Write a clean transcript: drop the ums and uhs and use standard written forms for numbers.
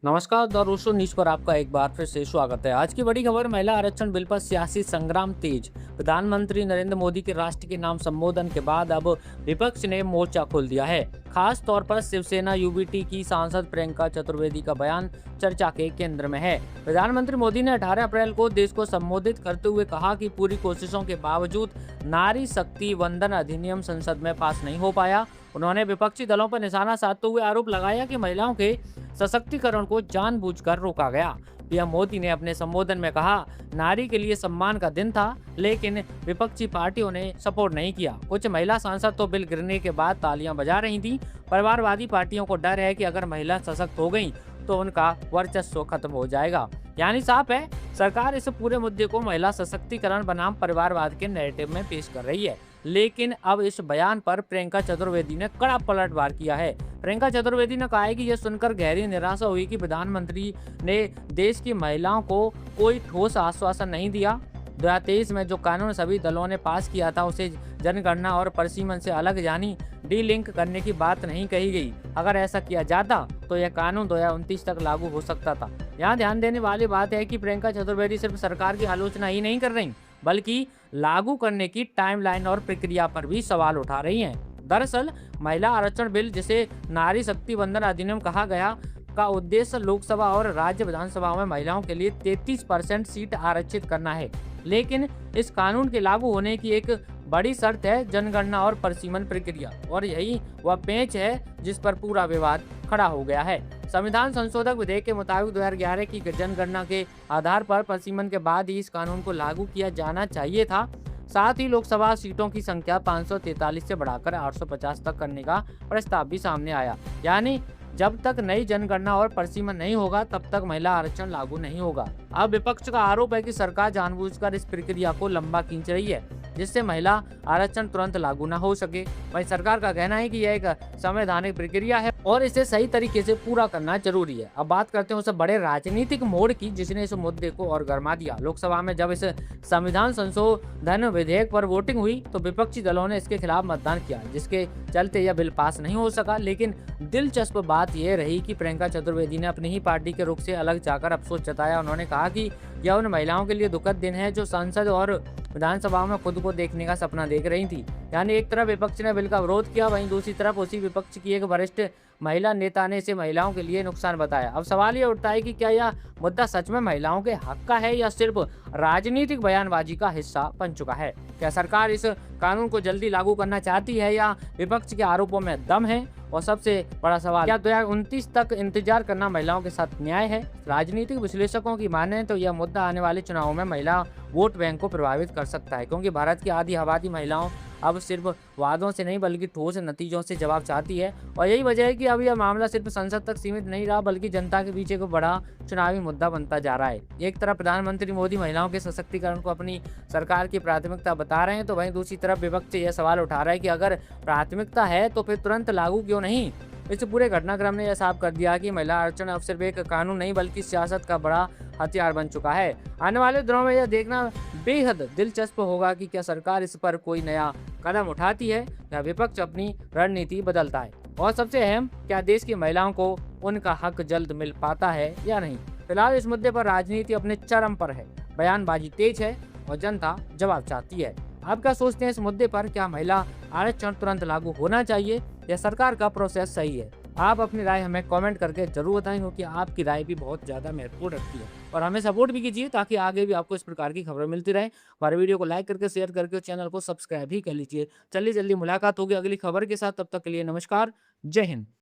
नमस्कार दोस्तों, न्यूज पर आपका एक बार फिर से स्वागत है। आज की बड़ी खबर, महिला आरक्षण बिल पर सियासी संग्राम तेज। प्रधानमंत्री नरेंद्र मोदी के राष्ट्र के नाम संबोधन के बाद अब विपक्ष ने मोर्चा खोल दिया है। खास तौर पर शिवसेना यूबीटी की सांसद प्रियंका चतुर्वेदी का बयान चर्चा के केंद्र में है। प्रधानमंत्री मोदी ने 18 अप्रैल को देश को संबोधित करते हुए कहा कि पूरी कोशिशों के बावजूद नारी शक्ति वंदन अधिनियम संसद में पास नहीं हो पाया। उन्होंने विपक्षी दलों पर निशाना साधते हुए आरोप लगाया कि महिलाओं के सशक्तिकरण को जानबूझकर रोका गया। पीएम मोदी ने अपने संबोधन में कहा, नारी के लिए सम्मान का दिन था, लेकिन विपक्षी पार्टियों ने सपोर्ट नहीं किया। कुछ महिला सांसद तो बिल गिरने के बाद तालियां बजा रही थीं। परिवारवादी पार्टियों को डर है कि अगर महिला सशक्त हो गई तो उनका वर्चस्व खत्म हो जाएगा। यानी साफ है, सरकार इस पूरे मुद्दे को महिला सशक्तिकरण बनाम परिवारवाद के नैरेटिव में पेश कर रही है। लेकिन अब इस बयान पर प्रियंका चतुर्वेदी ने कड़ा पलटवार किया है। प्रियंका चतुर्वेदी ने कहा है कि यह सुनकर गहरी निराशा हुई कि प्रधानमंत्री ने देश की महिलाओं को कोई ठोस आश्वासन नहीं दिया। 2023 में जो कानून सभी दलों ने पास किया था, उसे जनगणना और परिसीमन से अलग यानी डी लिंक करने की बात नहीं कही गई। अगर ऐसा किया जाता तो यह कानून 2029 तक लागू हो सकता था। यहाँ ध्यान देने वाली बात है कि प्रियंका चतुर्वेदी सिर्फ सरकार की आलोचना ही नहीं कर रही, बल्कि लागू करने की टाइमलाइन और प्रक्रिया पर भी सवाल उठा रही हैं। दरअसल महिला आरक्षण बिल, जिसे नारी शक्ति वंदन अधिनियम कहा गया, का उद्देश्य लोकसभा और राज्य विधानसभाओं में महिलाओं के लिए 33% सीट आरक्षित करना है। लेकिन इस कानून के लागू होने की एक बड़ी शर्त है जनगणना और परिसीमन प्रक्रिया, और यही वह पेंच है जिस पर पूरा विवाद खड़ा हो गया है। संविधान संशोधक विधेयक के मुताबिक 2011 की जनगणना के आधार पर परिसीमन के बाद ही इस कानून को लागू किया जाना चाहिए था। साथ ही लोकसभा सीटों की संख्या 543 से बढ़ाकर 850 तक करने का प्रस्ताव भी सामने आया। यानी जब तक नई जनगणना और परिसीमन नहीं होगा, तब तक महिला आरक्षण लागू नहीं होगा। अब विपक्ष का आरोप है कि सरकार जानबूझकर इस प्रक्रिया को लंबा खींच रही है, जिससे महिला आरक्षण तुरंत लागू न हो सके। वहीं सरकार का कहना है कि यह एक संवैधानिक प्रक्रिया है और इसे सही तरीके से पूरा करना जरूरी है। अब बात करते हैं उस बड़े राजनीतिक मोड़ की, जिसने इस मुद्दे को और गर्मा दिया। लोकसभा में जब इस संविधान संशोधन विधेयक पर वोटिंग हुई तो विपक्षी दलों ने इसके खिलाफ मतदान किया, जिसके चलते यह बिल पास नहीं हो सका। लेकिन दिलचस्प बात यह रही कि प्रियंका चतुर्वेदी ने अपनी ही पार्टी के रुख से अलग जाकर अफसोस जताया। उन्होंने कहा कि यह उन महिलाओं के लिए दुखद दिन है जो संसद और विधानसभा में खुद को देखने का सपना देख रही थी। यानी एक तरफ विपक्ष ने बिल का विरोध किया, वहीं दूसरी तरफ उसी विपक्ष की एक वरिष्ठ महिला नेता ने इसे महिलाओं के लिए नुकसान बताया। अब सवाल ये उठता है कि क्या यह मुद्दा सच में महिलाओं के हक का है या सिर्फ राजनीतिक बयानबाजी का हिस्सा बन चुका है? क्या सरकार इस कानून को जल्दी लागू करना चाहती है या विपक्ष के आरोपों में दम है? और सबसे बड़ा सवाल, क्या 2029 तक इंतजार करना महिलाओं के साथ न्याय है? राजनीतिक विश्लेषकों की माने तो यह मुद्दा आने वाले चुनावों में महिला वोट बैंक को प्रभावित कर सकता है, क्योंकि भारत की आधी आबादी महिलाओं अब सिर्फ वादों से नहीं बल्कि ठोस नतीजों से जवाब चाहती है। और यही वजह है कि अब यह मामला सिर्फ संसद तक सीमित नहीं रहा, बल्कि जनता के बीच एक बड़ा चुनावी मुद्दा बनता जा रहा है। एक तरफ प्रधानमंत्री मोदी महिलाओं के सशक्तिकरण को अपनी सरकार की प्राथमिकता बता रहे हैं, तो वहीं दूसरी तरफ विपक्ष यह सवाल उठा रहा है कि अगर प्राथमिकता है तो फिर तुरंत लागू क्यों नहीं? इस पूरे घटनाक्रम ने यह साफ कर दिया कि महिला आरक्षण अब सिर्फ एक कानून नहीं बल्कि सियासत का बड़ा हथियार बन चुका है। आने वाले दिनों में यह देखना बेहद दिलचस्प होगा कि क्या सरकार इस पर कोई नया कदम उठाती है या विपक्ष अपनी रणनीति बदलता है। और सबसे अहम, क्या देश की महिलाओं को उनका हक जल्द मिल पाता है या नहीं? फिलहाल इस मुद्दे पर राजनीति अपने चरम पर है, बयानबाजी तेज है और जनता जवाब चाहती है। आप क्या सोचते हैं इस मुद्दे पर? क्या महिला आरक्षण तुरंत लागू होना चाहिए या सरकार का प्रोसेस सही है? आप अपनी राय हमें कमेंट करके जरूर बताएं, क्योंकि आपकी राय भी बहुत ज़्यादा महत्वपूर्ण रखती है। और हमें सपोर्ट भी कीजिए ताकि आगे भी आपको इस प्रकार की खबरें मिलती रहे। हमारे वीडियो को लाइक करके, शेयर करके, चैनल को सब्सक्राइब भी कर लीजिए। चलिए जल्दी मुलाकात होगी अगली खबर के साथ, तब तक के लिए नमस्कार, जय हिंद।